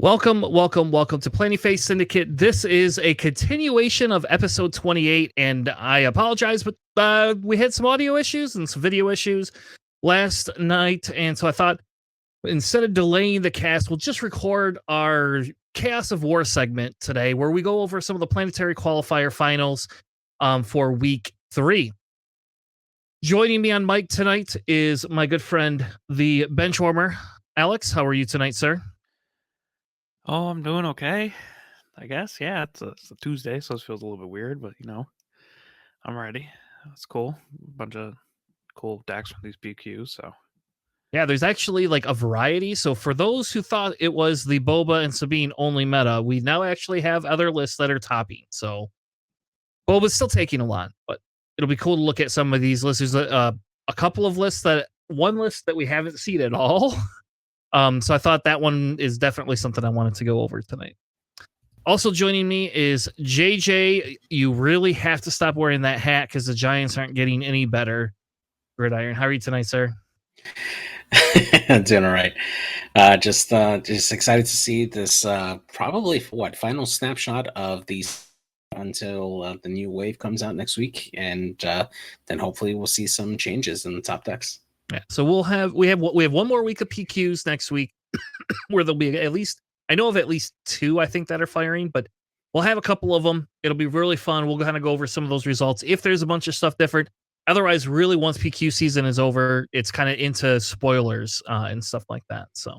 Welcome to Planetary Syndicate. This is a continuation of episode 28, and I apologize, but we had some audio issues and some video issues last night, and so I thought instead of delaying the cast, we'll just record our Chaos of War segment today, where we go over some of the Planetary Qualifier finals for week 3. Joining me on mic tonight is my good friend, the Benchwarmer. Alex, how are you tonight, sir? Oh, I'm doing okay, I guess. Yeah, it's a Tuesday, so it feels a little bit weird, but I'm ready. It's cool. A bunch of cool decks from these PQs. So Yeah, there's actually like a variety. So for those who thought it was the Boba and Sabine only meta, we now actually have other lists that are topping. So Boba's still taking a lot, but it'll be cool to look at some of these lists. There's a couple of lists one list that we haven't seen at all. So I thought that one is definitely something I wanted to go over tonight. Also joining me is JJ. You really have to stop wearing that hat because the Giants aren't getting any better. Gridiron, how are you tonight, sir? Doing all right. Just excited to see this. Probably final snapshot of these until the new wave comes out next week, and then hopefully we'll see some changes in the top decks. Yeah, so we have one more week of PQs next week, where there'll be at least I know of at least 2 I think that are firing, but we'll have a couple of them. It'll be really fun. We'll kind of go over some of those results if there's a bunch of stuff different. Otherwise, really, once PQ season is over, it's kind of into spoilers and stuff like that. So,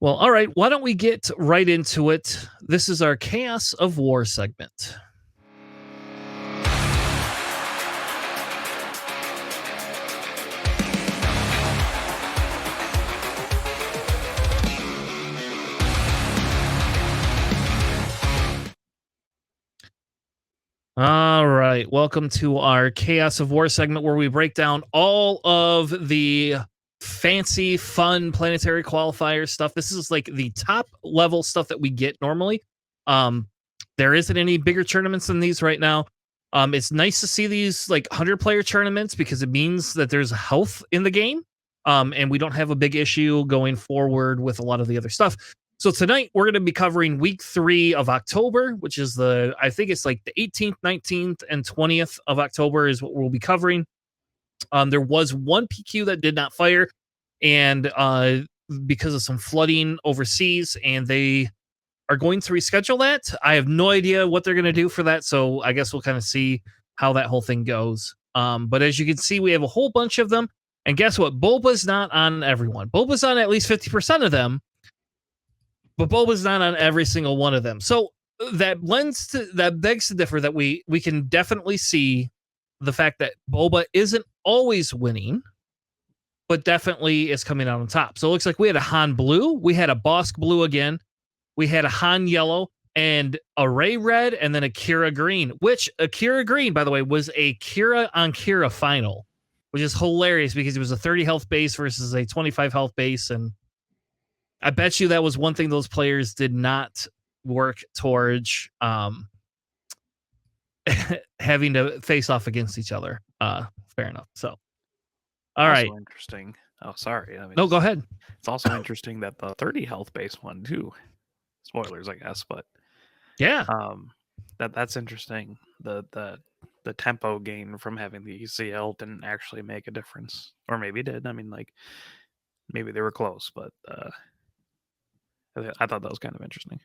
well, all right. Why don't we get right into it? This is our Chaos of War segment. All right. Welcome to our Chaos of War segment, where we break down all of the fancy, fun Planetary Qualifier stuff. This is like the top level stuff that we get normally. There isn't any bigger tournaments than these right now. It's nice to see these like 100-player tournaments because it means that there's health in the game. And we don't have a big issue going forward with a lot of the other stuff. So tonight we're going to be covering week 3 of October, which is I think it's like the 18th, 19th, and 20th of October is what we'll be covering. There was one PQ that did not fire, and because of some flooding overseas, and they are going to reschedule that. I have no idea what they're going to do for that, so I guess we'll kind of see how that whole thing goes. But as you can see, we have a whole bunch of them, and guess what? Boba's not on everyone. Boba's on at least 50% of them. But Boba's not on every single one of them. So that begs to differ that we can definitely see the fact that Boba isn't always winning, but definitely is coming out on top. So it looks like we had a Han Blue, we had a Bosk Blue again, we had a Han Yellow, and a Ray Red, and then a Kira Green, which Kira Green, by the way, was a Kira on Kira final, which is hilarious because it was a 30 health base versus a 25 health base, and I bet you that was one thing those players did not work towards having to face off against each other. Fair enough. So, all also right. Interesting. Oh, sorry. No, go ahead. It's also interesting that the 30 health base one too. Spoilers, I guess, but yeah. That's interesting. The tempo gain from having the ECL didn't actually make a difference, or maybe it did. I mean, like maybe they were close, but. I thought that was kind of interesting.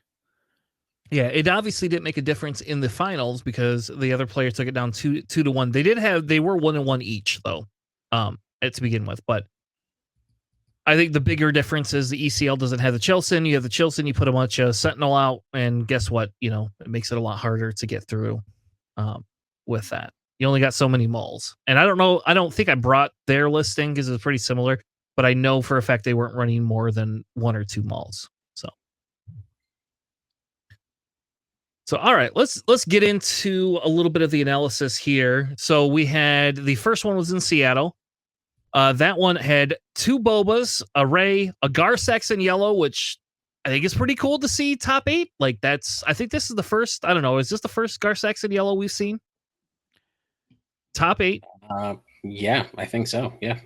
Yeah, it obviously didn't make a difference in the finals because the other player took it down 2-1. They were 1-1 each though, to begin with. But I think the bigger difference is the ECL doesn't have the Chilson. You have the Chilson, you put a bunch of Sentinel out, and guess what? It makes it a lot harder to get through with that. You only got so many moles. And I don't know, I don't think I brought their listing because it's pretty similar, but I know for a fact they weren't running more than 1 or 2 moles. So, all right, let's get into a little bit of the analysis here. So we had the first one was in Seattle. That one had 2 Bobas, a Ray, a Garsax in yellow, which I think is pretty cool to see top 8. Like I think this is the first, I don't know, is this the first Garsax in yellow we've seen? Top 8? Yeah, I think so. Yeah.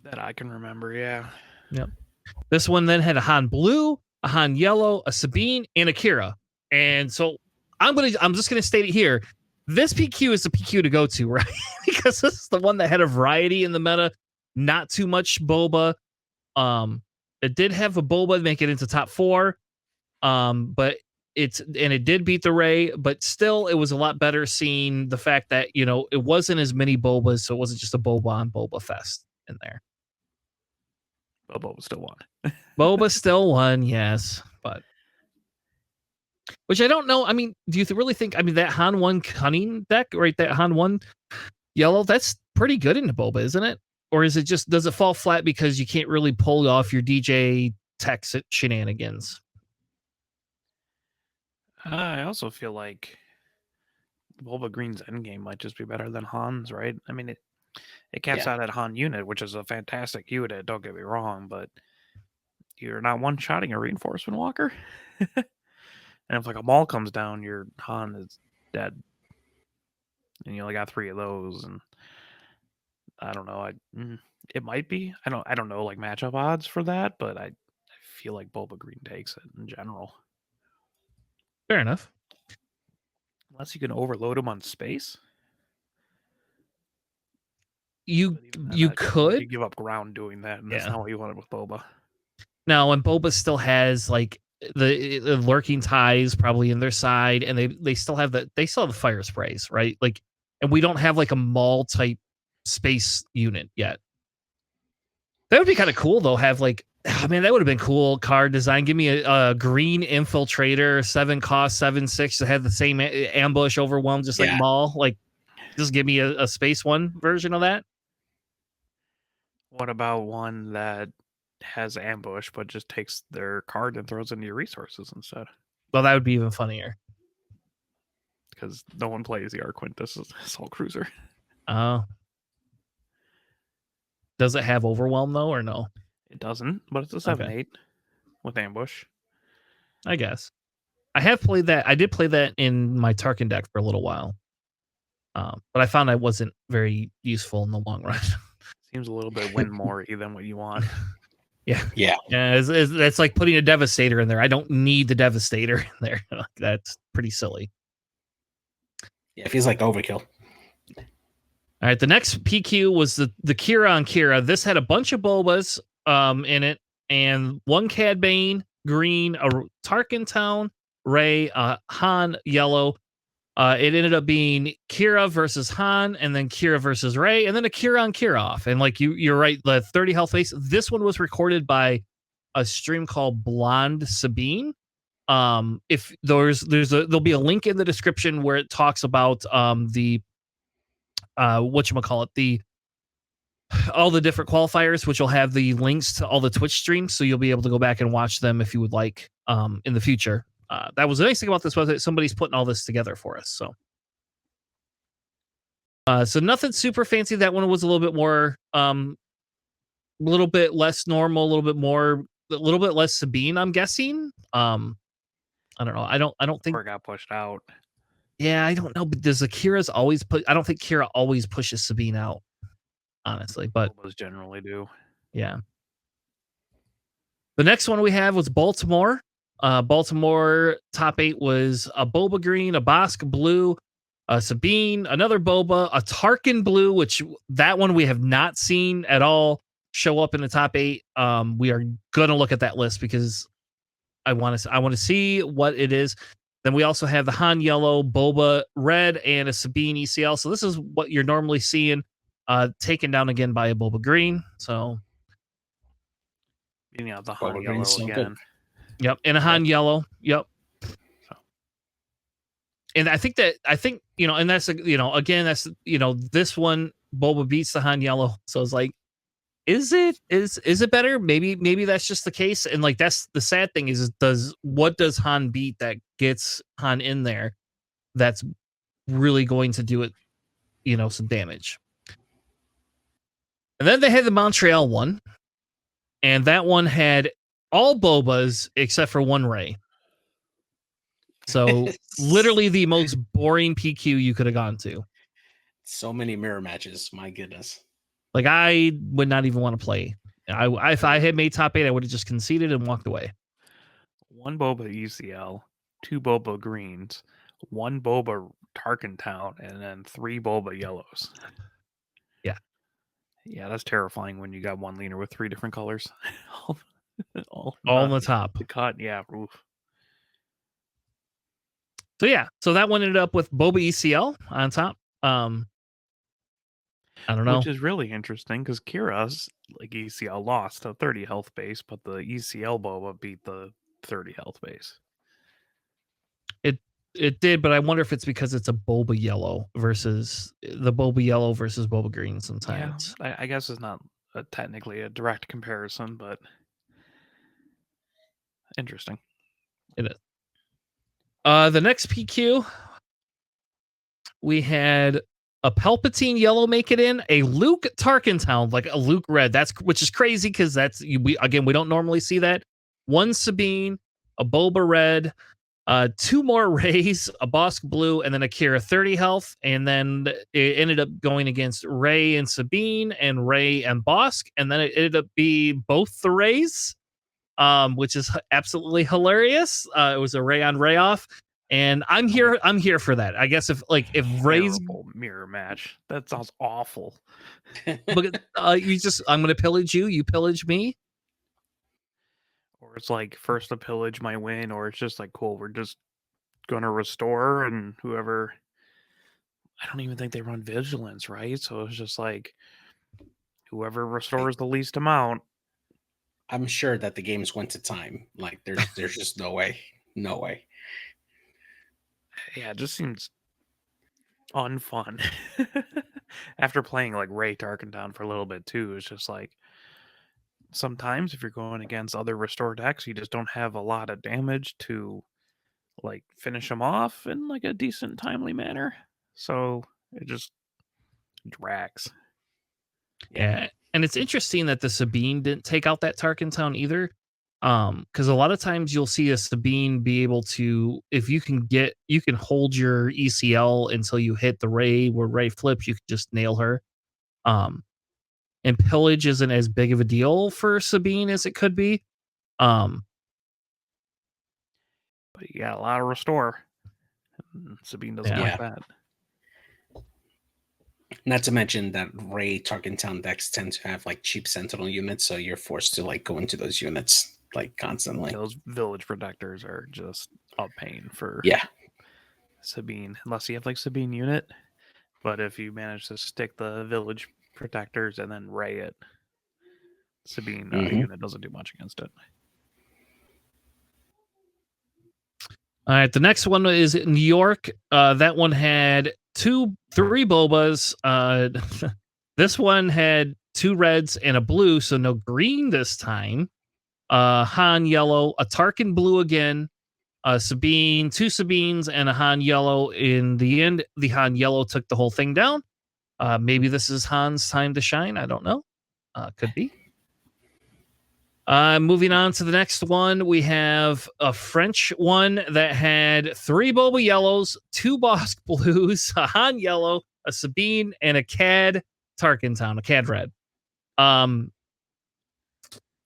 That I can remember, yeah. Yep. This one then had a Han Blue, a Han Yellow, a Sabine, and a Kira. And so I'm just gonna state it here. This PQ is the PQ to go to, right? Because this is the one that had a variety in the meta, not too much Boba. It did have a Boba make it into top 4. But it did beat the Ray, but still it was a lot better seeing the fact that, it wasn't as many Bobas, so it wasn't just a Boba on Boba Fest in there. But Boba still won. Boba still won, yes, but which I don't know. I mean, do you really think? I mean, that Han 1 Cunning deck, right? That Han 1 Yellow, that's pretty good into Boba, isn't it? Or is it just does it fall flat because you can't really pull off your DJ tech shenanigans? I also feel like Boba Green's endgame might just be better than Han's, right? I mean, it caps out at Han unit, which is a fantastic unit. Don't get me wrong, but you're not one-shotting a reinforcement walker. And if like a Maul comes down, your Han is dead, and you only got 3 of those. And I don't know. It might be. I don't know like matchup odds for that, but I feel like Boba Green takes it in general. Fair enough. Unless you can overload him on space. You could. You give up ground doing that, and that's not what you wanted with Boba. Now, and Boba still has like the lurking ties probably in their side, and they still have the fire sprays, right? Like, and we don't have like a Maul type space unit yet. That would be kind of cool though. Have like, I mean, that would have been cool card design. Give me a green infiltrator, 7 cost, 7/6 that had the same ambush overwhelm, just like Maul. Like, just give me a space one version of that. What about one that has ambush but just takes their card and throws into your resources instead? Well, that would be even funnier. Because no one plays the Quintus Assault Cruiser. Oh. Does it have overwhelm though, or no? It doesn't, but it's a 7/8 with ambush. I guess. I have played that. I did play that in my Tarkin deck for a little while. But I found I wasn't very useful in the long run. Seems a little bit win more than what you want. Yeah. That's like putting a Devastator in there. I don't need the Devastator in there. That's pretty silly. Yeah, it feels like overkill. All right, the next PQ was the Kira on Kira. This had a bunch of Bobas in it, and 1 Cad Bane, green, a Tarkin Town, Ray, Han, yellow. It ended up being Kira versus Han, and then Kira versus Ray, and then a Kira on Kira off. And like you're right, the 30 health face. This one was recorded by a stream called Blonde Sabine. If there'll be a link in the description where it talks about the whatchamacallit, all the different qualifiers, which will have the links to all the Twitch streams, so you'll be able to go back and watch them if you would like in the future. That was the nice thing about this website. Somebody's putting all this together for us. So nothing super fancy. That one was a little bit more, a little bit less normal, a little bit less Sabine, I'm guessing. I don't know. I don't think it got pushed out. Yeah, I don't know. But does Akira's always put? I don't think Kira always pushes Sabine out, honestly. But most generally do. Yeah. The next one we have was Baltimore. Baltimore top 8 was a Boba Green, a Bosk Blue, a Sabine, another Boba, a Tarkin Blue, which that one we have not seen at all show up in the top 8. We are gonna look at that list because I want to see what it is. Then we also have the Han Yellow, Boba Red, and a Sabine ECL. So this is what you're normally seeing, taken down again by a Boba Green. So the Han Yellow so again. Good. Yep, and a Han Yellow. Yep. And I think and that's again, that's this one Boba beats the Han Yellow. So it's like, is it better? Maybe that's just the case. And like that's the sad thing is what does Han beat that gets Han in there that's really going to do it, some damage. And then they had the Montreal one, and that one had all Bobas except for 1 Ray. So literally the most boring PQ you could have gone to. So many mirror matches, my goodness. Like I would not even want to play. If I had made top 8, I would have just conceded and walked away. 1 Boba ECL, 2 Boba Greens, 1 Boba Tarkentown, and then 3 Boba Yellows. Yeah. Yeah, that's terrifying when you got 1 leader with 3 different colors. All on the top. The cut, yeah, oof. So yeah, so that one ended up with Boba ECL on top. I don't know. Which is really interesting because Kira's like ECL lost a 30 health base, but the ECL Boba beat the 30 health base. It did, but I wonder if it's because it's a Boba Yellow versus Boba Green sometimes. Yeah, I guess it's not technically a direct comparison, but interesting. It is. The next PQ, we had a Palpatine Yellow make it in, a Luke Tarkentown, like a Luke Red. Which is crazy because we don't normally see that. 1 Sabine, a Boba Red, 2 more Rays, a Bosk Blue, and then a Kira 30 health. And then it ended up going against Ray and Sabine and Ray and Bosk. And then it ended up being both the Rays, which is absolutely hilarious. It was a Ray on Ray off. And I'm here for that. I guess if Ray's mirror match, that sounds awful. but I'm gonna pillage you, you pillage me. Or it's like first a pillage might win, or it's just like cool, we're just gonna restore and whoever. I don't even think they run vigilance, right? So it's just like whoever restores the least amount. I'm sure that the games went to time. Like there's just no way. No way. Yeah, it just seems unfun. After playing like Ray Tarkentown for a little bit too, it's just like sometimes if you're going against other restore decks, you just don't have a lot of damage to like finish them off in like a decent timely manner. So it just drags. Yeah. And it's interesting that the Sabine didn't take out that Tarkentown either. Because a lot of times you'll see a Sabine be able to, if you can hold your ECL until you hit the Ray, where Ray flips, you can just nail her. And pillage isn't as big of a deal for Sabine as it could be. But you got a lot of restore. Sabine doesn't like that. Not to mention that Ray Tarkentown decks tend to have like cheap Sentinel units, so you're forced to like go into those units like constantly. Those village protectors are just a pain for Sabine, unless you have like Sabine unit. But if you manage to stick the village protectors and then Ray it, Sabine unit doesn't do much against it. All right, the next one is New York. That one had 3 Bobas. This one had 2 reds and a blue, so no green this time. Han Yellow, a Tarkin Blue again, Sabine, 2 Sabines, and a Han Yellow. In the end, the Han Yellow took the whole thing down. Maybe this is Han's time to shine. I don't know. Could be. Moving on to the next one, we have a French one that had 3 Boba Yellows, 2 Bosk Blues, a Han Yellow, a Sabine, and a Cad Tarkentown, a Cad Red.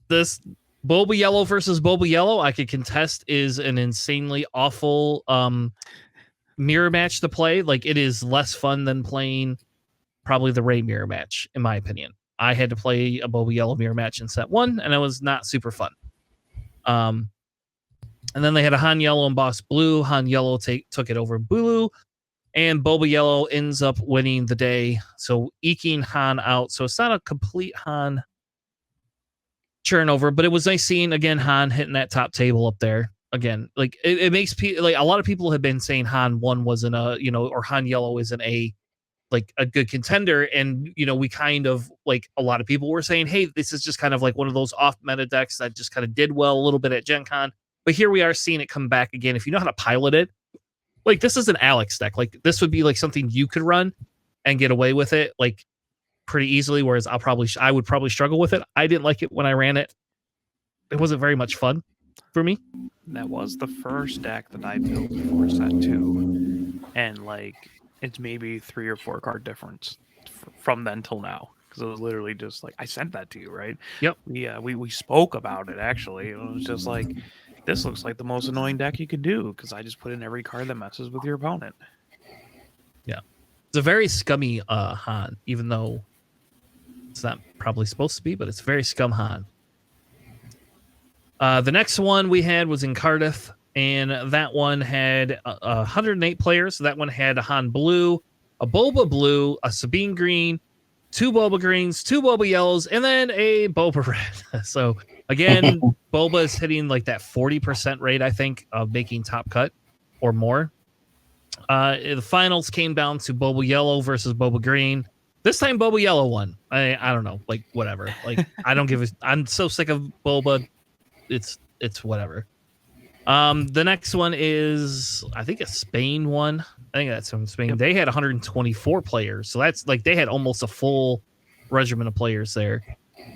This Boba Yellow versus Boba Yellow, I could contest, is an insanely awful mirror match to play. Like, it is less fun than playing probably the Ray mirror match, in my opinion. I had to play a Boba Yellow mirror match in set 1, and it was not super fun. And then they had a Han Yellow and Boss Blue. Han Yellow took it over Blue, and Boba Yellow ends up winning the day, so eking Han out. So it's not a complete Han turnover, but it was nice seeing, again, Han hitting that top table up there. Again, like, it makes people, like, a lot of people have been saying Han 1 wasn't or Han Yellow isn't a good contender, and we kind of, like, a lot of people were saying, hey, this is just kind of like one of those off meta decks that just kind of did well a little bit at Gen Con, but here we are seeing it come back again. If you know how to pilot it, like, this is an Alex deck. Like, this would be like something you could run and get away with it like pretty easily, whereas I would probably struggle with it. I didn't like it when I ran it. It wasn't very much fun for me. That was the first deck that I built before set 2, and like, it's maybe 3 or 4 card difference from then till now, because it was literally just like, I sent that to you, right? Yep. We spoke about it, actually. It was just like, This looks like the most annoying deck you could do because I just put in every card that messes with your opponent. Yeah. It's a very scummy Han, even though it's not probably supposed to be, but it's very scum Han. The next one we had was in Cardiff, and that one had 108 players. So that one had a Han Blue, a Boba Blue, a Sabine Green, 2 Boba Greens, 2 Boba Yellows, and then a Boba Red. So again, Boba is hitting like that 40% rate, I think, of making top cut or more. The finals came down to Boba Yellow versus Boba Green. This time Boba Yellow won. I don't know, like whatever. Like I don't give a. I'm so sick of Boba. It's whatever. The next one is I think a Spain one. I think that's from Spain. Yep. They had 124 players, so that's like they had almost a full regiment of players there.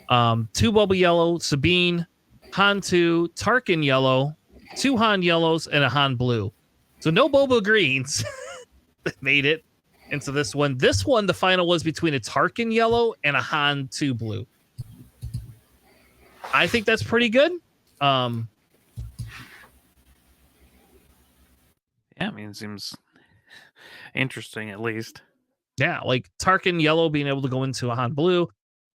2 Boba Yellow, Sabine, Han 2, Tarkin Yellow, 2 Han Yellows, and a Han Blue. So no Boba Greens that made it into this one. This one, the final was between a Tarkin Yellow and a Han 2 Blue. I think that's pretty good. Yeah, I mean, it seems interesting at least. Yeah, like Tarkin Yellow being able to go into a Han Blue.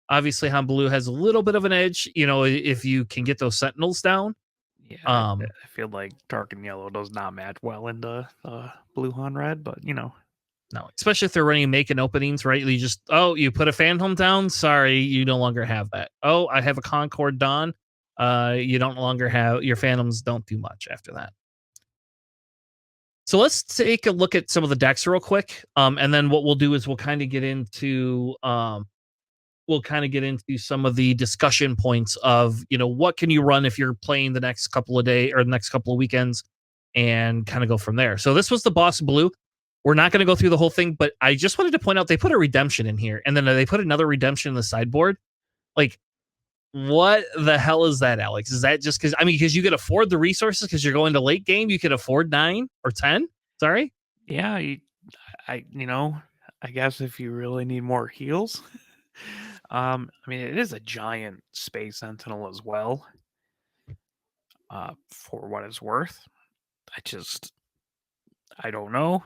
Obviously, Han Blue has a little bit of an edge, you know, if you can get those Sentinels down. Yeah, I feel like Tarkin Yellow does not match well into Blue Han Red, but you know. No, especially if they're running making openings, right? You just, you put a Phantom down. Sorry, you no longer have that. Oh, I have a Concord Dawn. You don't longer have, your Phantoms don't do much after that. So let's take a look at some of the decks real quick. And then what we'll do is we'll kind of get into some of the discussion points of, you know, what can you run if you're playing the next couple of days or the next couple of weekends, and kind of go from there. So this was the Boss Blue. We're not going to go through the whole thing, but I just wanted to point out they put a redemption in here, and then they put another redemption in the sideboard. Like, what the hell is that, Alex? Is that just because, I mean, because you could afford the resources because you're going to late game, you could afford 9 or 10? Sorry? Yeah, I guess if you really need more heals. I mean, it is a giant Space Sentinel as well. For what it's worth. I don't know.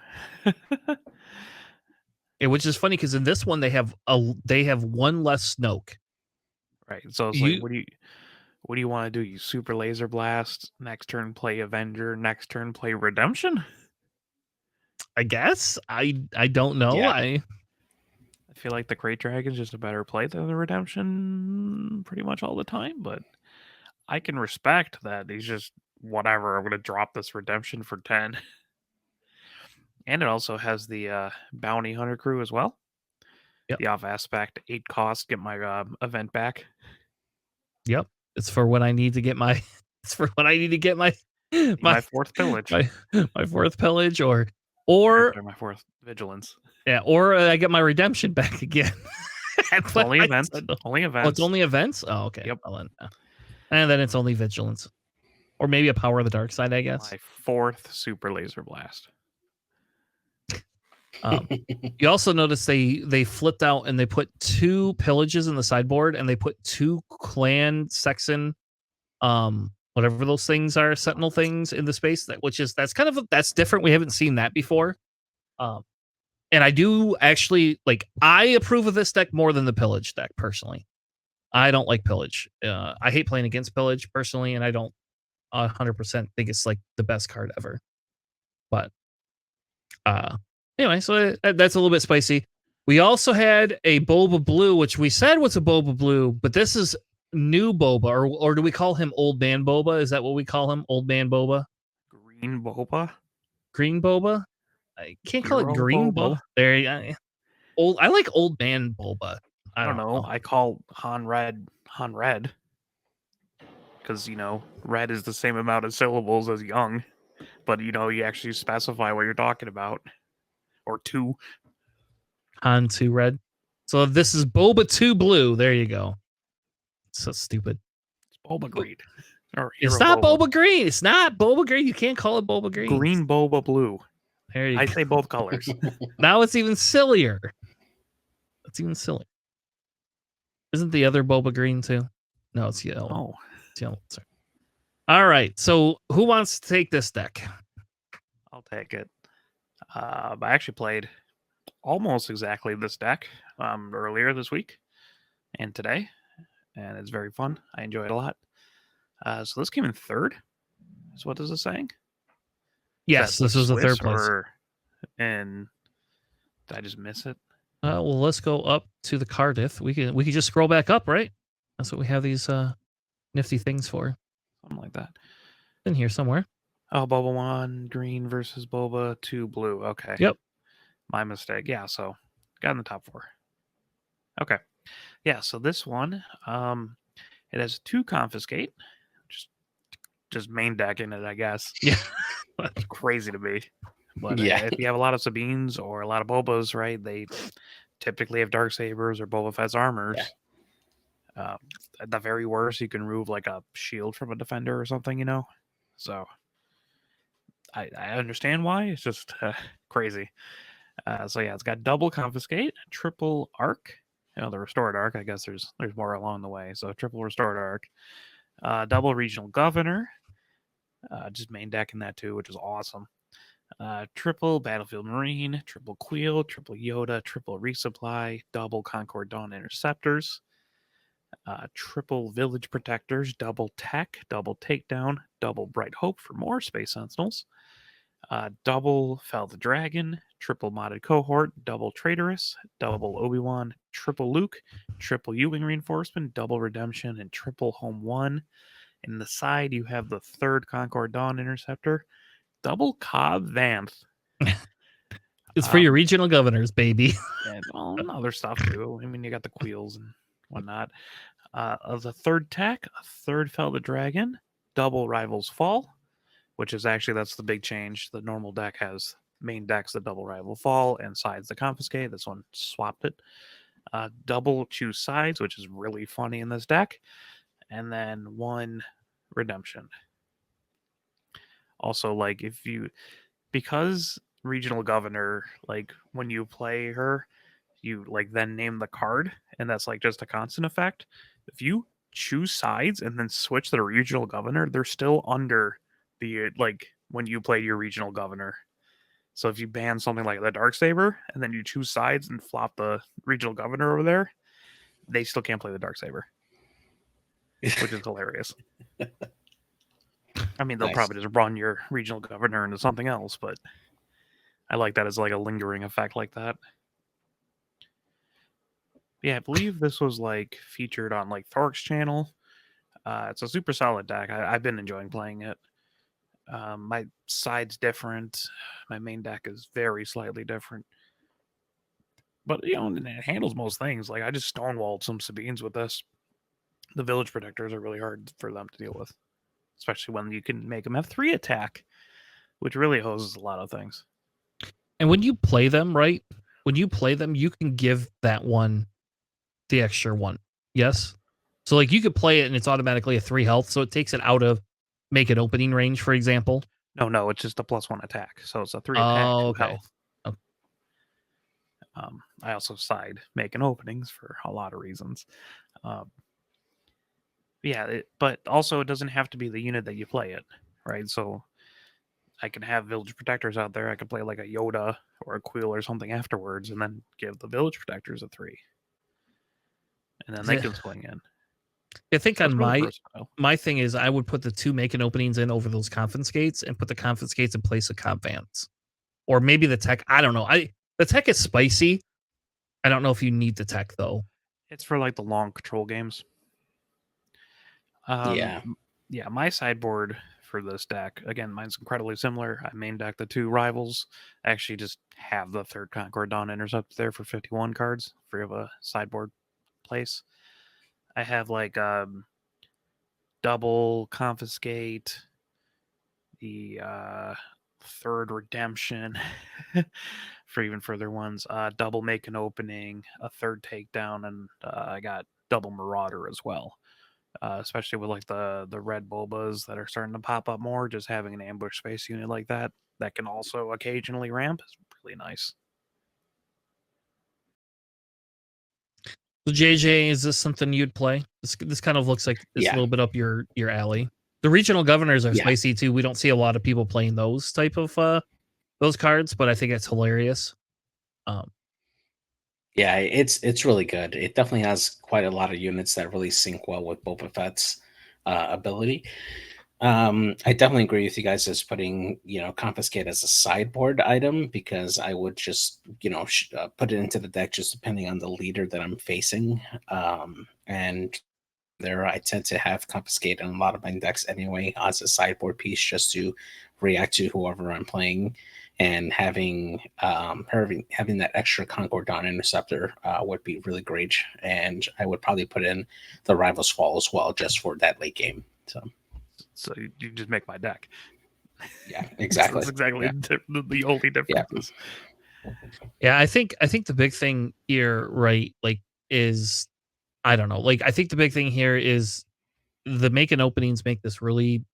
Yeah, which is funny because in this one they have one less Snoke. Right. So it's like, what do you want to do? You Super Laser Blast, next turn play Avenger, next turn play Redemption? I guess. I don't know. Yeah. I feel like the Great Dragon's just a better play than the Redemption pretty much all the time, but I can respect that. He's just whatever. I'm gonna drop this Redemption for 10. And it also has the Bounty Hunter crew as well. Yep. The off aspect, 8 costs, get my event back. Yep. It's for when I need to get my my fourth pillage. My fourth pillage or my fourth vigilance. Yeah, or I get my redemption back again. It's only events. Only events. Oh, it's only events? Oh, okay. Yep. Well, and then it's only vigilance. Or maybe a power of the dark side, I guess. My 4th Super Laser Blast. You also notice they flipped out and they put 2 pillages in the sideboard, and they put 2 clan Sexton, whatever those things are, Sentinel things in the space. That's different. We haven't seen that before. And I do actually I approve of this deck more than the pillage deck personally. I don't like pillage. I hate playing against pillage personally, and I don't 100% think it's like the best card ever. But anyway, so that's a little bit spicy. We also had a Boba Blue, which we said was a Boba Blue, but this is new Boba, or do we call him Old Man Boba? Is that what we call him? Old Man Boba? Green Boba? Green Boba? I can't call it Green Boba. There you go. I like Old Man Boba. I don't know. I call Han Red. Because, red is the same amount of syllables as young. But, you actually specify what you're talking about. Or 2. Han 2 red. So this is Boba 2 blue. There you go. So stupid. It's Boba Green. It's not Boba Green. It's not Boba Green. You can't call it Boba Green. Green Boba Blue. There you go. I say both colors. Now it's even sillier. It's even sillier. Isn't the other Boba Green too? No, it's yellow. Oh. It's yellow. Sorry. All right. So who wants to take this deck? I'll take it. I actually played almost exactly this deck earlier this week and today, and it's very fun. I enjoy it a lot. So this came in third. So what is it saying? Yes, this was the third place. Or and did I just miss it? Well, let's go up to the Cardiff. We can just scroll back up, right? That's what we have these nifty things for. Something like that. In here somewhere. Oh, Boba 1 green versus Boba 2 blue. Okay. Yep. My mistake. Yeah, so got in the top 4. Okay. Yeah, so this one, it has 2 confiscate. Just main deck in it, I guess. Yeah. That's crazy to me. But Yeah. if you have a lot of Sabines or a lot of Bobas, right, they typically have Dark Sabers or Boba Fett's armors. At the very worst, you can remove like a shield from a defender or something, So I understand why. It's just crazy. So yeah, it's got double confiscate, triple arc. The restored arc. I guess there's more along the way. So triple restored arc, double regional governor. Just main deck in that too, which is awesome. Triple battlefield marine, triple Queel, triple Yoda, triple resupply, double Concord Dawn interceptors. Triple village protectors, double tech, double takedown, double bright hope for more space sentinels. Double Fell the Dragon, triple modded cohort, double traitorous, double Obi-Wan, triple Luke, triple U-wing reinforcement, double redemption, and triple home 1. In the side, you have the third Concord Dawn interceptor, double Cobb Vanth. It's for your regional governors, baby. And other stuff too. I mean, you got the Queels and whatnot. Of the third tech, a third Fell the Dragon, double Rivals Fall, which is actually, that's the big change. The normal deck has main decks the double Rival Fall and sides the Confiscate. This one swapped it. Double Choose Sides, which is really funny in this deck. And then 1 Redemption. Also, like, because Regional Governor, like, when you play her, you, like, then name the card, and that's, like, just a constant effect. If you choose sides and then switch to the Regional Governor, they're still under the, like, when you play your Regional Governor. So if you ban something like the Darksaber, and then you choose sides and flop the Regional Governor over there, they still can't play the Darksaber, which is hilarious. I mean, they'll probably just run your Regional Governor into something else, but I like that as like a lingering effect like that. Yeah, I believe this was like featured on like Thork's channel. It's a super solid deck. I've been enjoying playing it. My side's different. My main deck is very slightly different. But, it handles most things. Like, I just stonewalled some Sabines with this. The village protectors are really hard for them to deal with, especially when you can make them have 3 attack, which really hoses a lot of things. And when you play them, right? When you play them, you can give that one the extra 1. Yes? So, like, you could play it and it's automatically a 3 health, so it takes it out of make an opening range, for example. No, it's just a +1 attack. So it's a 3 attack, 2 health. Okay. I also side making openings for a lot of reasons. But also it doesn't have to be the unit that you play it, right? So I can have village protectors out there. I could play like a Yoda or a Queel or something afterwards, and then give the village protectors a 3, and then they can swing in. I think on my thing is I would put the 2 making openings in over those confiscates and put the confiscates in place of Cobb Vance. Or maybe the tech. I don't know. The tech is spicy. I don't know if you need the tech though. It's for like the long control games. Yeah, my sideboard for this deck, again, mine's incredibly similar. I main deck the 2 rivals. I actually just have the third Concord Dawn Intercept there for 51 cards, free of a sideboard place. I have like double confiscate, the third redemption for even further ones, double make an opening, a third takedown, and I got double marauder as well. Especially with like the red Bobas that are starting to pop up more, just having an ambush space unit like that can also occasionally ramp is really nice. So JJ, is this something you'd play? This kind of looks like it's a little bit up your alley. The regional governors are Yeah. spicy too. We don't see a lot of people playing those type of those cards, but I think it's hilarious. Yeah, it's really good. It definitely has quite a lot of units that really sync well with Boba Fett's ability. I definitely agree with you guys as putting, confiscate as a sideboard item, because I would just, put it into the deck just depending on the leader that I'm facing. And there, I tend to have confiscate in a lot of my decks anyway as a sideboard piece, just to react to whoever I'm playing. And having that extra Concordon Interceptor would be really great. And I would probably put in the Rival's Fall as well, just for that late game. So you just make my deck. Yeah, exactly. That's exactly the only differences. Yeah, I think the big thing here, right, like, is, I don't know, like, I think the big thing here is the making openings make this really,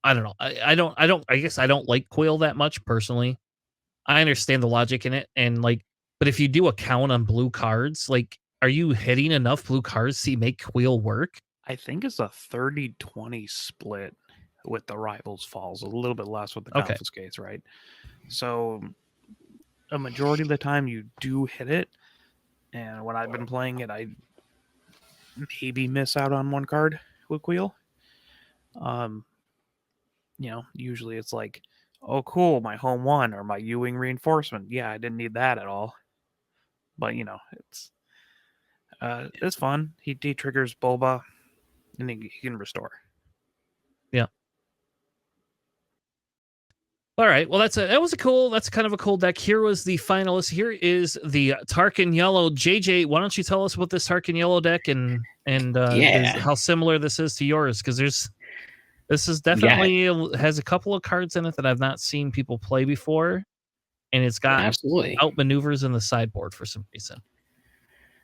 I don't know. I guess I don't like Quill that much personally. I understand the logic in it, and like, but if you do a count on blue cards, like, are you hitting enough blue cards to make Quill work? I think it's a 30-20 split with the Rivals Falls, a little bit less with the Okay. Confiscates, right? So a majority of the time you do hit it, and when I've been playing it, I maybe miss out on one card with Quill. Usually it's like, oh cool, my home one or my U-wing reinforcement. Yeah, I didn't need that at all. But it's fun. He triggers Boba, and he can restore. Yeah. All right. Well, that's kind of a cool deck. Here was the finalist. Here is the Tarkin Yellow. JJ, why don't you tell us about this Tarkin Yellow deck and how similar this is to yours? Because this is definitely has a couple of cards in it that I've not seen people play before, and it's got absolutely outmaneuvers in the sideboard for some reason.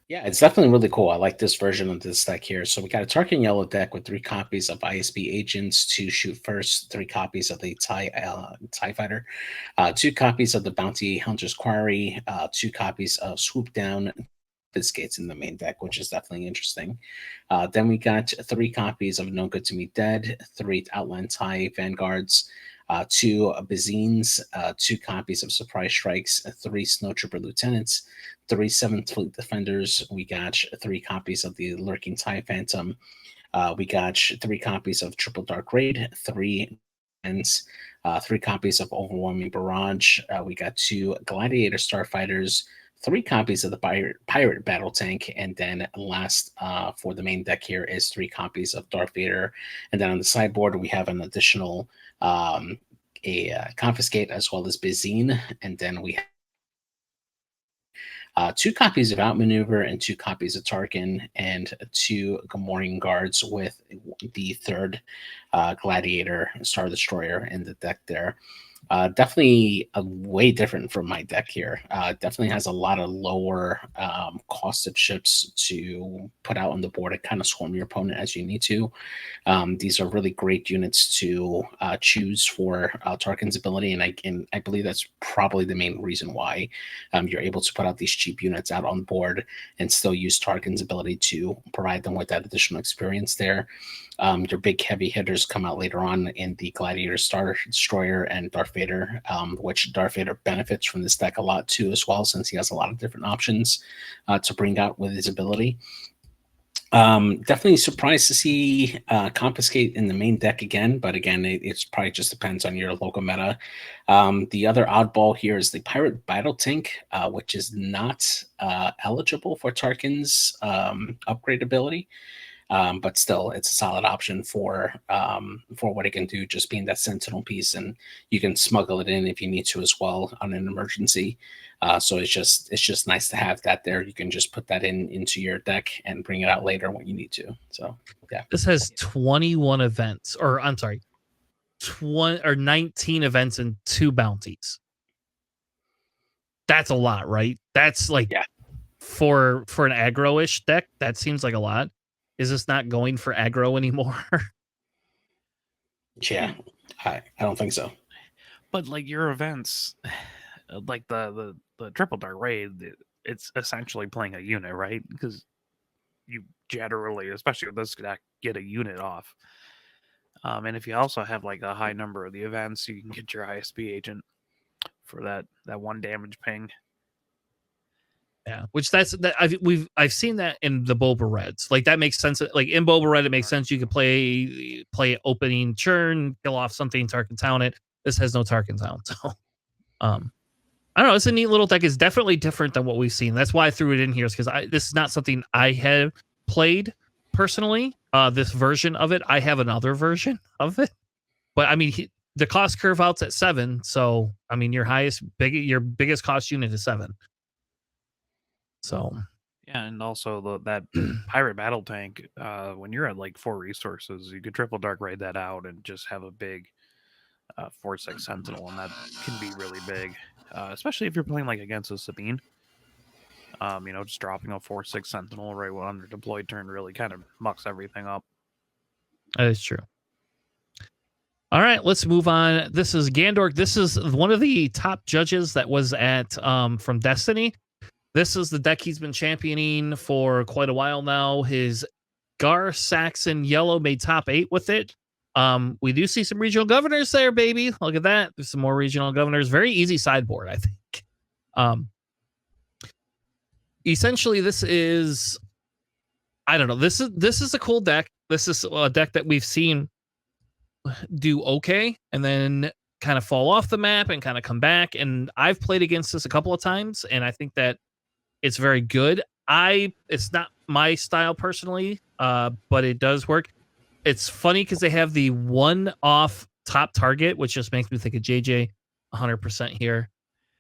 Yeah, it's definitely really cool. I like this version of this deck here. So we got a Tarkin Yellow deck with 3 copies of ISB Agents to shoot first, 3 copies of the TIE Fighter, 2 copies of the Bounty Hunter's Quarry, 2 copies of Swoop Down Biscuits in the main deck, which is definitely interesting. Then we got 3 copies of No Good to Me Dead, 3 Outland TIE Vanguards, 2 Bazines, 2 copies of Surprise Strikes, 3 Snow Trooper Lieutenants, 3 7th Fleet Defenders. We got 3 copies of the Lurking TIE Phantom. We got 3 copies of Triple Dark Raid, 3 and 3 copies of Overwhelming Barrage. We got 2 Gladiator Starfighters, 3 copies of the Pirate Battle Tank, and then last for the main deck here is 3 copies of Darth Vader. And then on the sideboard, we have an additional Confiscate as well as Bizine, and then we have 2 copies of Outmaneuver and 2 copies of Tarkin, and 2 Gamorrean Guards with the 3rd Gladiator Star Destroyer in the deck there. Definitely way different from my deck here. Definitely has a lot of lower costed ships to put out on the board and kind of swarm your opponent as you need to. These are really great units to choose for Tarkin's ability, and I believe that's probably the main reason why you're able to put out these cheap units out on board and still use Tarkin's ability to provide them with that additional experience there. Your big heavy hitters come out later on in the Gladiator Star Destroyer and Darth Vader, which Darth Vader benefits from this deck a lot too as well, since he has a lot of different options to bring out with his ability. Definitely surprised to see Confiscate in the main deck again, but again, it's probably just depends on your local meta. The other oddball here is the Pirate Battle Tank, which is not eligible for Tarkin's upgrade ability. But still, it's a solid option for what it can do, just being that sentinel piece, and you can smuggle it in if you need to as well on an emergency. So it's just nice to have that there. You can just put that into your deck and bring it out later when you need to. So yeah, this has 21 events, or I'm sorry, 19 events and 2 bounties. That's a lot, right? That's like for an aggro-ish deck, that seems like a lot. Is this not going for aggro anymore? Yeah, I don't think so. But like your events, like the Triple Dark Raid, it's essentially playing a unit, right? Because you generally, especially with this deck, get a unit off. And if you also have like a high number of the events, you can get your ISB agent for that 1 damage ping. Yeah, which I've seen that in the Boba Reds. Like that makes sense. Like in Boba Red, it makes sense. You could play opening churn, kill off something, Tarkin Town it. This has no Tarkin Town, so I don't know. It's a neat little deck. It's definitely different than what we've seen. That's why I threw it in here, is because this is not something I have played personally. This version of it, I have another version of it, but I mean the cost curve out's at 7, so I mean your biggest cost unit is 7. So yeah, and also that pirate battle tank. When you're at like 4 resources, you could triple dark raid that out and just have a big 4/6 sentinel, and that can be really big, especially if you're playing like against a Sabine. Just dropping a 4/6 sentinel right on your deployed turn really kind of mucks everything up. that is true. All right, let's move on. This is Gandork. This is one of the top judges that was at from Destiny. This is the deck he's been championing for quite a while now. His Gar Saxon Yellow made top 8 with it. We do see some regional governors there, baby. Look at that. There's some more regional governors. Very easy sideboard, I think. Essentially, this is, I don't know. This is a cool deck. This is a deck that we've seen do okay and then kind of fall off the map and kind of come back. And I've played against this a couple of times, and I think that it's very good. It's not my style personally, but it does work. It's funny because they have the one-off top target, which just makes me think of JJ 100% here.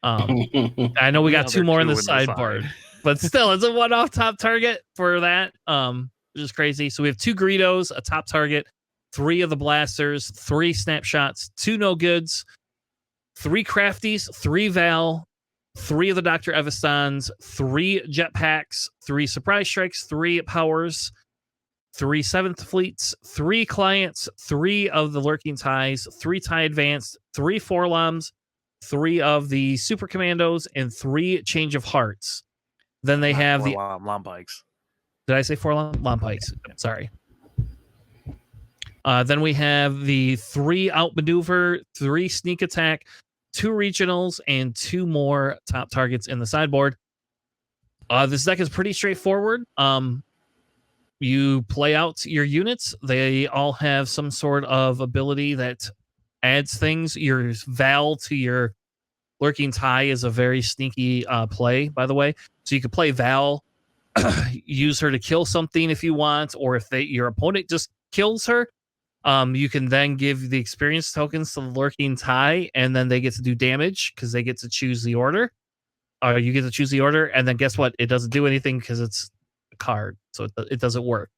I know we got 2 more in the sideboard, but still, it's a one-off top target for that, which is crazy. So we have 2 Greedos, a top target, 3 of the blasters, 3 snapshots, 2 no goods, 3 crafties, 3 Val, 3 of the Dr. Evastons, 3 jetpacks, 3 surprise strikes, 3 powers, 3 7th fleets, 3 clients, 3 of the lurking ties, 3 tie advanced, 3 forloms, 3 of the super commandos, and 3 change of hearts. Then they have the Lompikes. Did I say 4 Lompikes? Sorry. Then we have the 3 outmaneuver, 3 sneak attack, 2 regionals, and 2 more top targets in the sideboard. This deck is pretty straightforward. You play out your units. They all have some sort of ability that adds things. Your Val to your lurking tie is a very sneaky play, by the way. So you could play Val, use her to kill something if you want, or if your opponent just kills her, you can then give the experience tokens to the lurking tie, and then they get to do damage because they get to choose the order. Or you get to choose the order, and then guess what? It doesn't do anything because it's a card, so it doesn't work.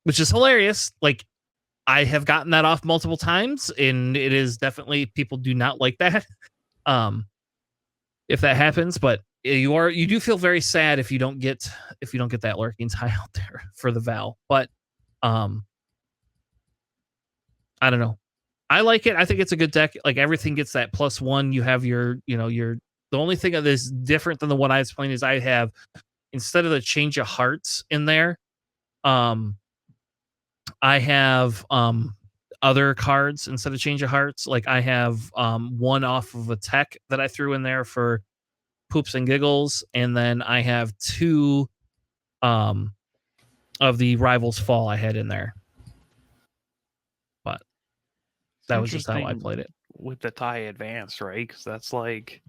Which is hilarious. Like, I have gotten that off multiple times, and it is definitely, people do not like that. If that happens, but you do feel very sad if you don't get that lurking tie out there for the Val. But I don't know. I like it. I think it's a good deck. Like, everything gets that +1. You have your the only thing that is different than the one I was playing is I have, instead of the change of hearts in there, I have other cards instead of change of hearts. Like, I have 1 off of a tech that I threw in there for poops and giggles, and then I have 2 of the Rivals Fall I had in there. But that was just how I played it. With the tie advanced, right? Because that's like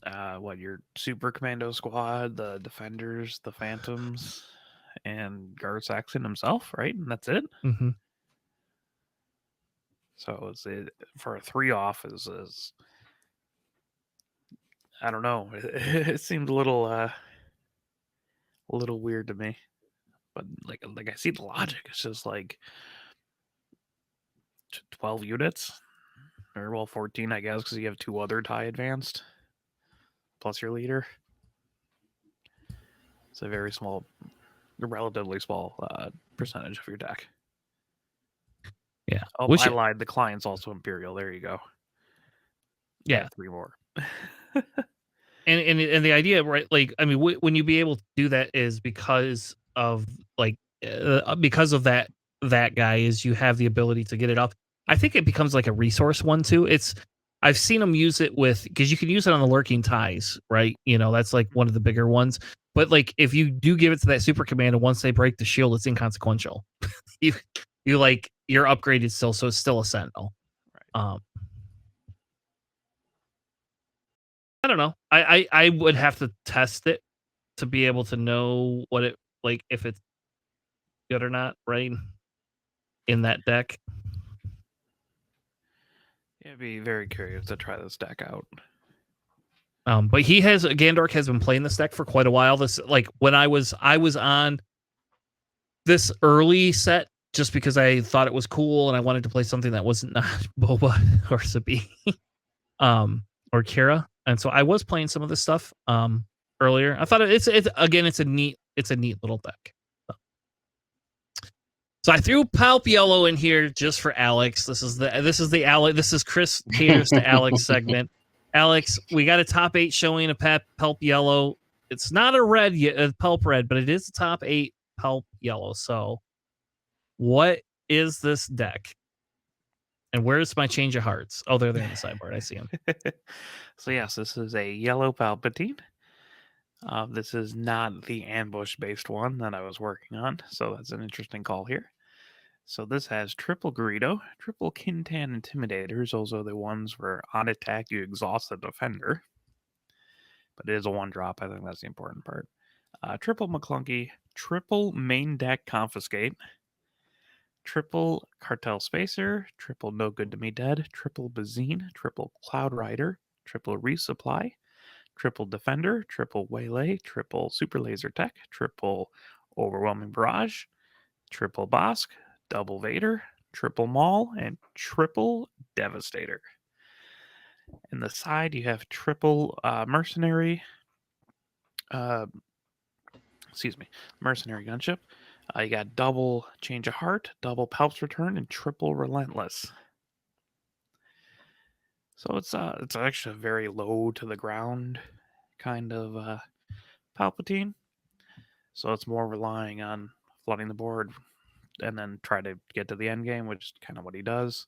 your super commando squad, the defenders, the phantoms, and Gar Saxon himself, right? And that's it. Mm-hmm. So for a 3 off is I don't know. It seemed a little weird to me, but like I see the logic. It's just like 12 units, or 14, I guess, because you have 2 other tie advanced plus your leader. It's a relatively small percentage of your deck. Yeah. Oh, I lied. The client's also Imperial. There you go. Yeah. 3 more. and the idea, right? Like, I mean, when you be able to do that is because of that that guy is you have the ability to get it up. I think it becomes like a resource one too. I've seen them use it with, because you can use it on the lurking ties, right? That's like one of the bigger ones. But like if you do give it to that super command, and once they break the shield, it's inconsequential. you like you're upgraded still, so it's still a sentinel. Right. I don't know. I would have to test it to be able to know what it like, if it's good or not, right? In that deck. Yeah, I'd be very curious to try this deck out. But Gandork has been playing this deck for quite a while. This, like, when I was on this early set just because I thought it was cool and I wanted to play something that wasn't not Boba or Sabi, or Kira, and so I was playing some of this stuff earlier. I thought it's a neat little deck. So I threw Palp Yellow in here just for Alex. This is Chris caters to Alex segment. Alex, we got a top 8 showing of Palp Yellow. It's not a red yet, a Palp Red, but it is a top 8 Palp Yellow. So what is this deck? And where's my change of hearts? Oh, they're there in the sideboard. I see them. So yes, this is a yellow Palpatine. This is not the ambush-based one that I was working on, so that's an interesting call here. So this has triple Greedo, triple Kintan Intimidators. Those are the ones where on attack you exhaust the defender. But it is a 1-drop. I think that's the important part. Triple McClunky, triple main deck Confiscate, triple Cartel Spacer, triple No Good to Me Dead, triple Bazine, triple Cloud Rider, triple Resupply, triple Defender, triple Waylay, triple Super Laser Tech, triple Overwhelming Barrage, triple Bosk, double Vader, triple Maul, and triple Devastator. In the side, you have triple Mercenary. Mercenary Gunship. You got double Change of Heart, double Palp's Return, and triple Relentless. So it's actually a very low to the ground kind of Palpatine. So it's more relying on flooding the board and then try to get to the end game, which is kind of what he does.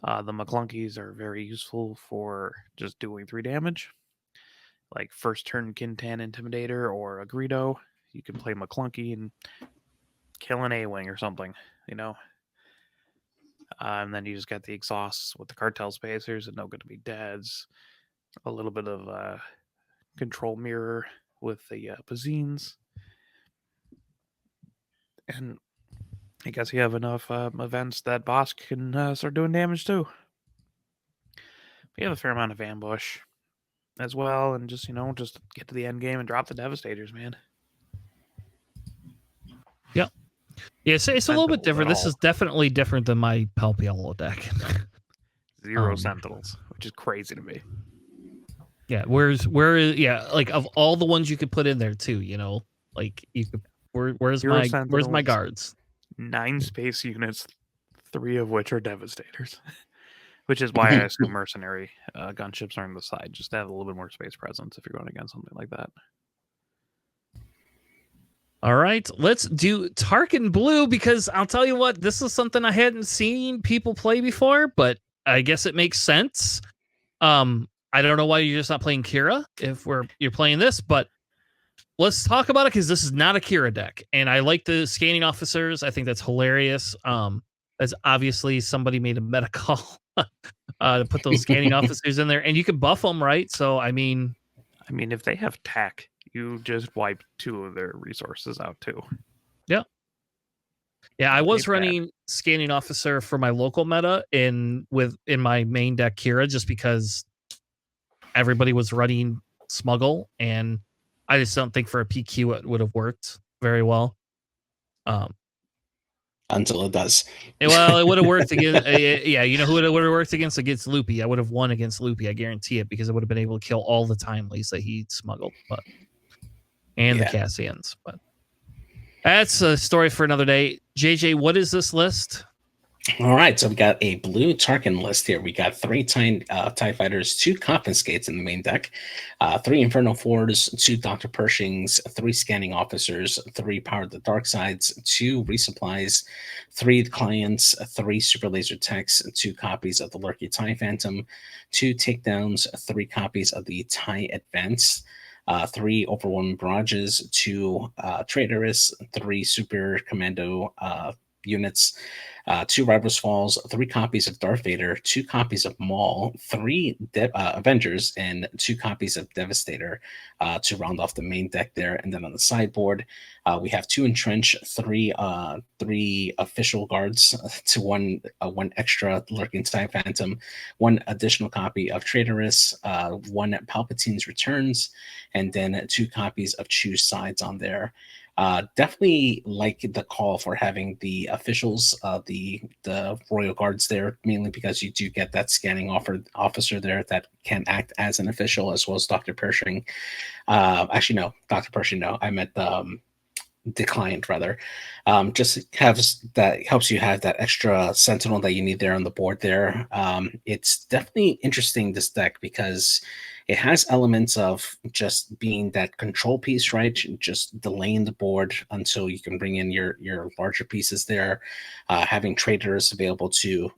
The McClunkies are very useful for just doing 3 damage. Like first turn Kintan Intimidator or a Greedo, you can play McClunky and kill an A-Wing or something, and then you just got the exhausts with the Cartel Spacers and No Good to Be Deads. A little bit of control mirror with the Bazines. And I guess you have enough events that Bosk can start doing damage too. We have a fair amount of ambush as well, and just get to the end game and drop the Devastators, man. Yep. Yeah, it's a little bit different. This is definitely different than my Palp Yellow deck. 0 Sentinels, which is crazy to me. Yeah, where's like of all the ones you could put in there too, like you could. Where's my guards? 9 space units, 3 of which are Devastators. Which is why I assume Mercenary gunships are on the side, just to have a little bit more space presence if you're going against something like that. All right, let's do Tarkin Blue, because I'll tell you what, this is something I hadn't seen people play before, but I guess it makes sense. I don't know why you're just not playing Kira if you're playing this, but let's talk about it because this is not a Kira deck, and I like the scanning officers. I think that's hilarious. As obviously somebody made a meta call to put those scanning officers in there, and you can buff them, right? So I mean, if they have tech, you just wipe 2 of their resources out too. Yeah. I was running scanning officer for my local meta in my main deck Kira, just because everybody was running smuggle, and I just don't think for a PQ it would have worked very well. Until it does. Well, it would have worked against. Who it would have worked against Loopy? I would have won against Loopy. I guarantee it, because I would have been able to kill all the timelies that he smuggled, the Cassians. But that's a story for another day. JJ, what is this list? All right, so we got a blue Tarkin list here. We got 3 TIE Fighters, 2 Confiscates in the main deck, 3 Inferno 4s, 2 Dr. Pershings, 3 Scanning Officers, 3 Power of the Dark Sides, 2 Resupplies, 3 Clients, 3 Super Laser Techs, 2 copies of the Lurky TIE Phantom, 2 Takedowns, 3 copies of the TIE Advance, 3 Overwhelming Barrages, 2 Traitorous, 3 Super Commando units, 2 Rivals Falls, 3 copies of Darth Vader, 2 copies of Maul, 3 Avengers, and 2 copies of Devastator to round off the main deck there. And then on the sideboard, we have 2 Entrench, 3 official guards to one extra Lurking TIE Phantom, 1 additional copy of Traitorous, 1 Palpatine's Returns, and then 2 copies of Choose Sides on there. Definitely like the call for having the officials, the royal guards there, mainly because you do get that scanning officer there that can act as an official, as well as Dr. Pershing. Actually, no, Dr. Pershing, no, I meant the client rather. Just helps you have that extra sentinel that you need there on the board there. It's definitely interesting, this deck, because it has elements of just being that control piece, right? Just delaying the board until you can bring in your larger pieces there. Having traders available to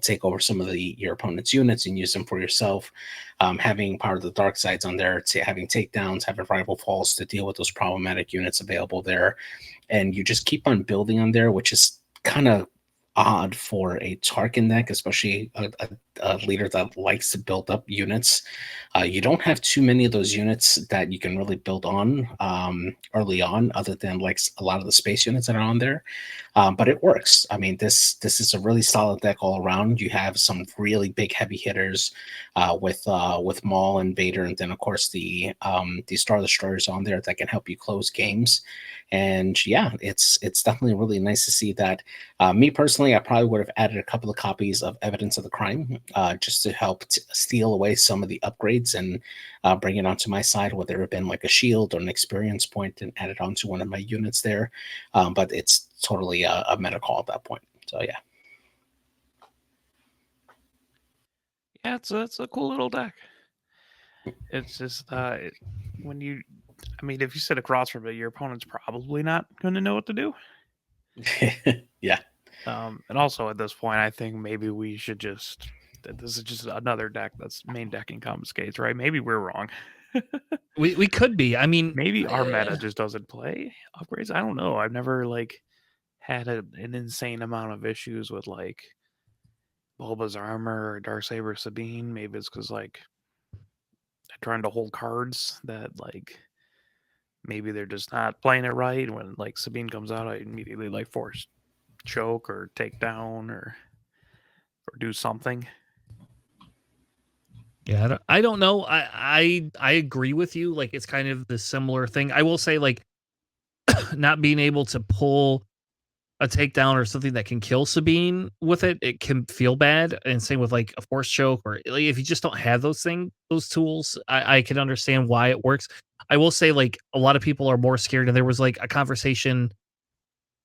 take over some of your opponent's units and use them for yourself. Having Power of the Dark Sides on there, having takedowns, having rival falls to deal with those problematic units available there. And you just keep on building on there, which is kind of odd for a Tarkin deck, especially a leader that likes to build up units. You don't have too many of those units that you can really build on early on, other than like a lot of the space units that are on there. But it works. I mean, this is a really solid deck all around. You have some really big heavy hitters with Maul and Vader, and then of course the Star Destroyers on there that can help you close games. And yeah, it's definitely really nice to see that. Me personally, I probably would have added a couple of copies of Evidence of the Crime just to help steal away some of the upgrades and bring it onto my side, whether it had been like a shield or an experience point, and add it onto one of my units there. But it's totally a meta call at that point. So yeah. Yeah, it's a cool little deck. It's just when you, I mean, if you sit across from it, your opponent's probably not going to know what to do. Yeah. And also at this point, I think maybe we should this is just another deck that's main decking confiscates, right? Maybe we're wrong. We could be. I mean, maybe our meta just doesn't play upgrades. I don't know. I've never like had an insane amount of issues with like Bulba's armor or Darksaber Sabine. Maybe it's because like I'm trying to hold cards that like maybe they're just not playing it right. When like Sabine comes out, I immediately like force choke or take down or do something. Yeah, I don't know. I agree with you. Like, it's kind of the similar thing. I will say, like, not being able to pull a takedown or something that can kill Sabine with it can feel bad. And same with like a force choke, or like, if you just don't have those tools, I can understand why it works. I will say, like, a lot of people are more scared, and there was like a conversation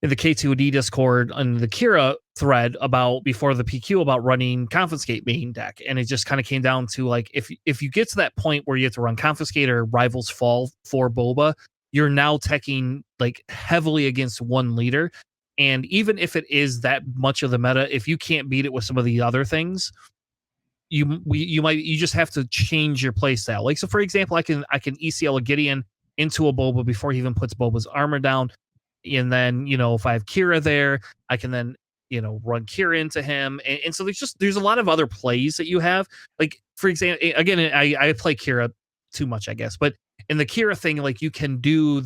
in the K2D Discord on the Kira thread about before the PQ about running Confiscate main deck. And it just kind of came down to like, if you get to that point where you have to run Confiscate or Rivals Fall for Boba, you're now teching like heavily against one leader. And even if it is that much of the meta, if you can't beat it with some of the other things, you just have to change your play style. Like, so for example, I can ECL a Gideon into a Boba before he even puts Boba's armor down. And then, if I have Kira there, I can then, run Kira into him. And so there's a lot of other plays that you have. Like, for example, again, I play Kira too much, I guess. But in the Kira thing, like, you can do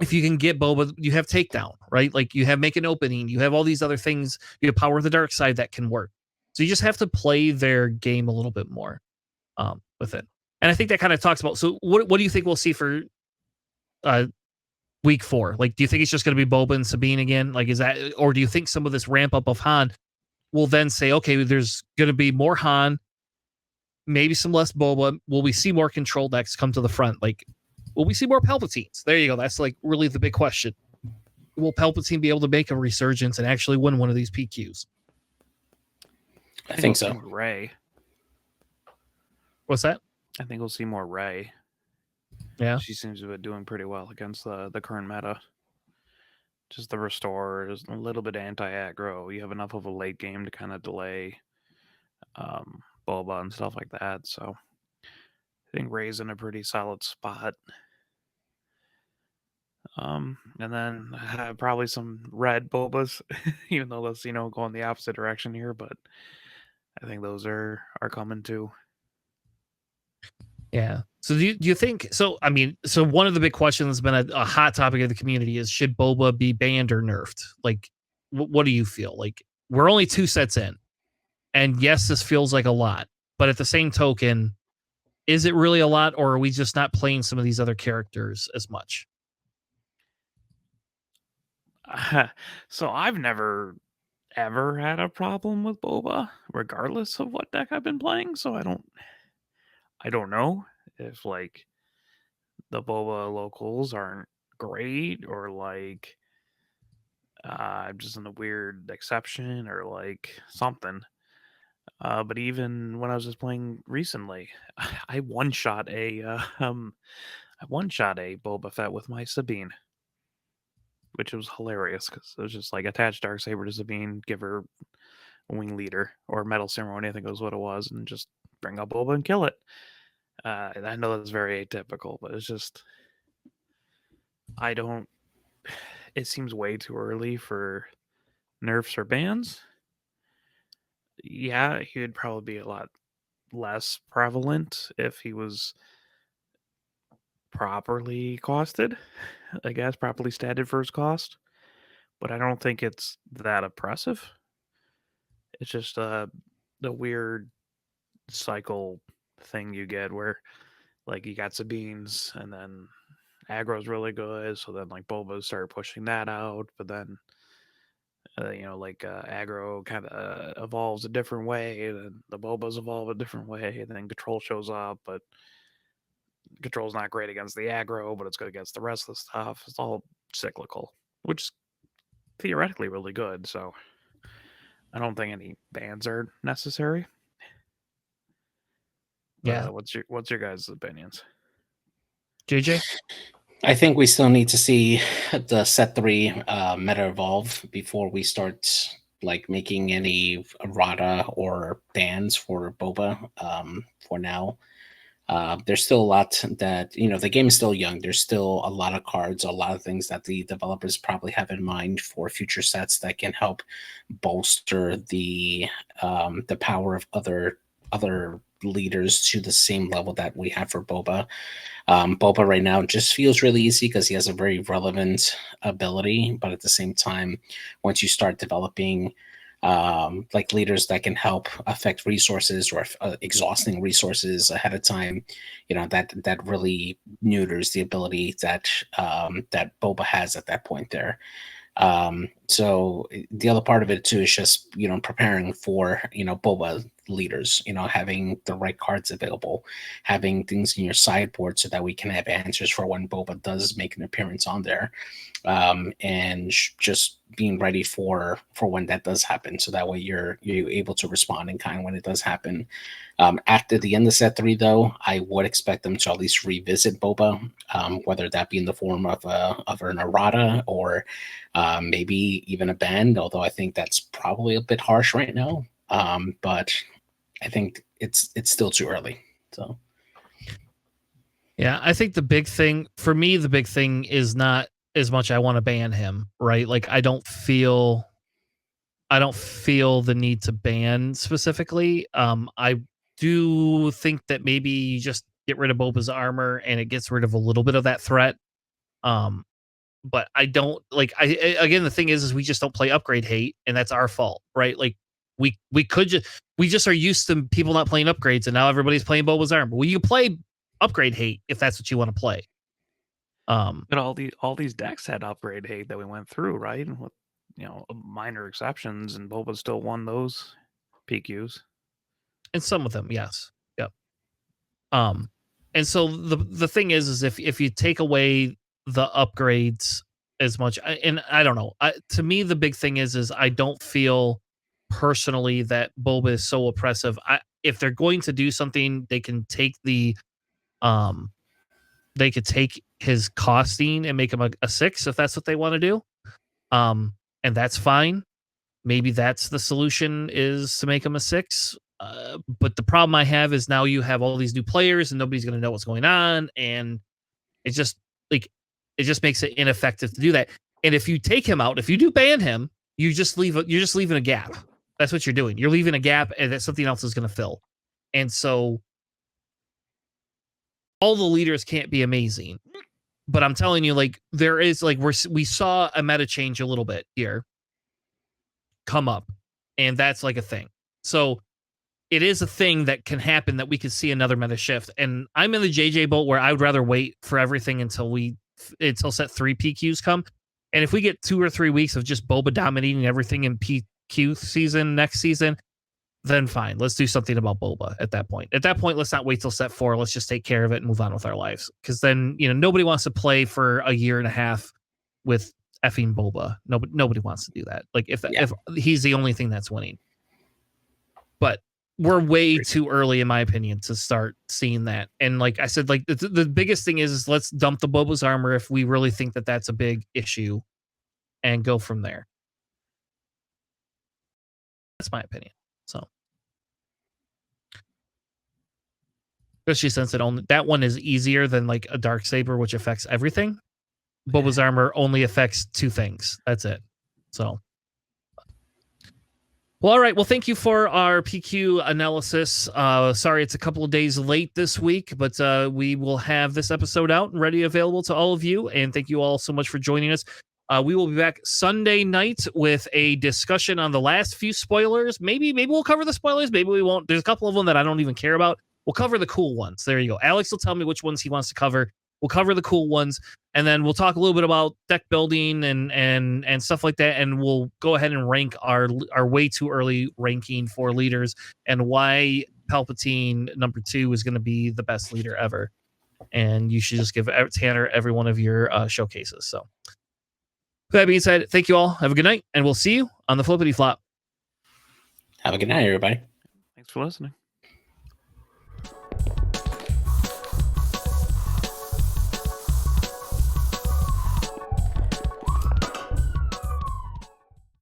if you can get Boba, you have takedown, right? Like, you have make an opening. You have all these other things. You have Power of the Dark Side that can work. So you just have to play their game a little bit more with it. And I think that kind of talks about, so what do you think we'll see for week 4? Like, do you think it's just going to be Boba and Sabine again? Like, is that, or do you think some of this ramp up of Han will then say, okay, there's going to be more Han, maybe some less Boba? Will we see more control decks come to the front? Like, will we see more Palpatines? There you go. That's like really the big question. will Palpatine be able to make a resurgence and actually win one of these PQs? I think so. More Rey. What's that? I think we'll see more Rey. Yeah. She seems to be doing pretty well against the current meta. Just the restore, just a little bit anti-aggro. You have enough of a late game to kind of delay Boba and stuff like that. So I think Rey's in a pretty solid spot. And then probably some red Bobas, even though that's going the opposite direction here. But I think those are coming too. Yeah. So do you think so? I mean, so one of the big questions that's been a hot topic of the community is, should Boba be banned or nerfed? Like, what do you feel? Like, we're only 2 sets in, and yes, this feels like a lot, but at the same token, is it really a lot, or are we just not playing some of these other characters as much? So I've never ever had a problem with Boba, regardless of what deck I've been playing. So I don't know if like the Boba locals aren't great, or like I'm just in a weird exception, or like something. But even when I was just playing recently, I one shot a Boba Fett with my Sabine, which was hilarious because it was just like attach Darksaber to Sabine, give her a wing leader or metal ceremony, I think was what it was, and just bring up Boba and kill it. And I know that's very atypical, but it's just I don't. It seems way too early for nerfs or bans. Yeah, he would probably be a lot less prevalent if he was properly costed, I guess, properly statted for his cost. But I don't think it's that oppressive. It's just the weird cycle thing you get where like you got Sabines and then aggro's really good, so then like Boba started pushing that out, but then aggro kind of evolves a different way, and then the Bobas evolve a different way, and then control shows up, but control's not great against the aggro, but it's good against the rest of the stuff. It's all cyclical, which is theoretically really good. So I don't think any bans are necessary. Yeah. What's your guys' opinions? JJ? I think we still need to see the set 3 meta evolve before we start like making any errata or bans for Boba. For now, there's still a lot that the game is still young. There's still a lot of cards, a lot of things that the developers probably have in mind for future sets that can help bolster the power of other leaders to the same level that we have for Boba. Boba right now just feels really easy because he has a very relevant ability, but at the same time, once you start developing like leaders that can help affect resources or exhausting resources ahead of time, that really neuters the ability that that Boba has at that point there. So the other part of it too is just preparing for Boba leaders, having the right cards available, having things in your sideboard so that we can have answers for when Boba does make an appearance on there, and just being ready for when that does happen, so that way you're able to respond in kind when it does happen. After the end of set 3, though, I would expect them to at least revisit Boba, whether that be in the form of an errata or maybe even a ban, although I think that's probably a bit harsh right now. But I think it's still too early. So Yeah, I think the big thing for me, is not as much I want to ban him, right? Like I don't feel the need to ban specifically. I do think that maybe you just get rid of Boba's armor and it gets rid of a little bit of that threat. But I don't like. Again, the thing is we just don't play upgrade hate, and that's our fault, right? Like we just are used to people not playing upgrades, and now everybody's playing Boba's armor. Well, you play upgrade hate if that's what you want to play. But all these decks had upgrade hate that we went through, right? And with minor exceptions, and Boba still won those PQs. And some of them, yes, yep. And so the thing is if you take away the upgrades, as much. And I don't know. To me, the big thing is I don't feel personally that Boba is so oppressive. If they're going to do something, they can take they could take his costing and make him a 6 if that's what they want to do. And that's fine. Maybe that's the solution, is to make him a 6. But the problem I have is now you have all these new players and nobody's going to know what's going on, and it just makes it ineffective to do that. And if you take him out, if you do ban him, you're just leaving a gap. That's what you're doing. You're leaving a gap, and that something else is going to fill. And so all the leaders can't be amazing, but I'm telling you, like, there is, like, we saw a meta change a little bit here come up, and that's like a thing. So it is a thing that can happen, that we could see another meta shift. And I'm in the JJ boat where I would rather wait for everything until set 3 PQs come. And if we get 2 or 3 weeks of just Boba dominating everything in PQ season next season, then fine. Let's do something about Boba at that point. At that point, let's not wait till set 4. Let's just take care of it and move on with our lives. Because then, nobody wants to play for a year and a half with effing Boba. Nobody wants to do that. Like, if he's the only thing that's winning. But we're way too early, in my opinion, to start seeing that. And like I said, like the biggest thing is let's dump the Boba's armor if we really think that that's a big issue, and go from there. That's my opinion. So, especially since that one is easier than like a Darksaber, which affects everything. Boba's armor only affects 2 things. That's it. So. Well, all right. Well, thank you for our PQ analysis. Sorry, it's a couple of days late this week, but we will have this episode out and ready, available to all of you. And thank you all so much for joining us. We will be back Sunday night with a discussion on the last few spoilers. Maybe we'll cover the spoilers. Maybe we won't. There's a couple of them that I don't even care about. We'll cover the cool ones. There you go. Alex will tell me which ones he wants to cover. We'll cover the cool ones, and then we'll talk a little bit about deck building and stuff like that, and we'll go ahead and rank our way too early ranking for leaders, and why Palpatine number 2 is going to be the best leader ever. And you should just give Tanner every one of your showcases. So, with that being said, thank you all. Have a good night, and we'll see you on the Flippity Flop. Have a good night, everybody. Thanks for listening.